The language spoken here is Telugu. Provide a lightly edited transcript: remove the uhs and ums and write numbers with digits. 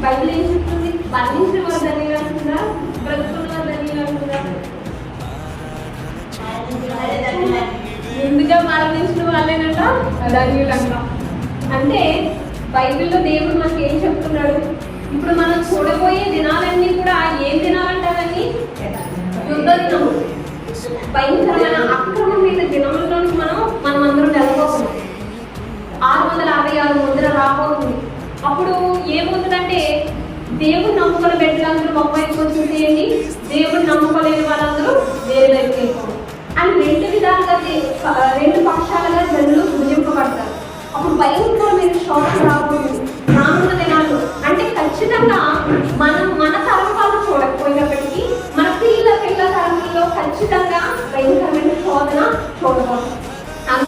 బైబిల్ ఏం చెప్తుంది? మరణించిన వారు ధన్యులు అంటుందా, బ్రతుకున్న వారు ధన్యులు అంటుందా? ముందుగా మరణించిన వాళ్ళేనంట ధన్యులు అంటాం. అంటే బైబిల్లో దేవుడు మనకి ఏం చెప్తున్నాడు? ఇప్పుడు మనం చూడబోయే దినాలన్నీ కూడా ఏం దినాలంటారని? యుద్ధ దినము, భయంకరమైన అక్రమం మీద దినముల్లోకి మనం అందరం వెళ్ళబోతున్నాం. 666 ముద్ర రాబోతుంది. అప్పుడు ఏమవుతుందంటే దేవుడు నమ్ముకున్న బిడ్డలందరూ ఒక వైపు వచ్చేసేయండి, దేవుడు నమ్ముకోలేని వాళ్ళందరూ వేరే వైపు వెళ్ళిపోవాలి అని రెండు విధాలుగా రెండు పక్షాలుగా జనులు భుజింపబడతారు. అప్పుడు భయంకరమైన శోధన రాబోతుంది రానున్న దినాలు. అంటే ఖచ్చితంగా మన తరం వాళ్ళు చూడకపోయినప్పటికీ మన పిల్లల తరంలో ఖచ్చితంగా భయంకరమైన శోధన చూడబోతుంది.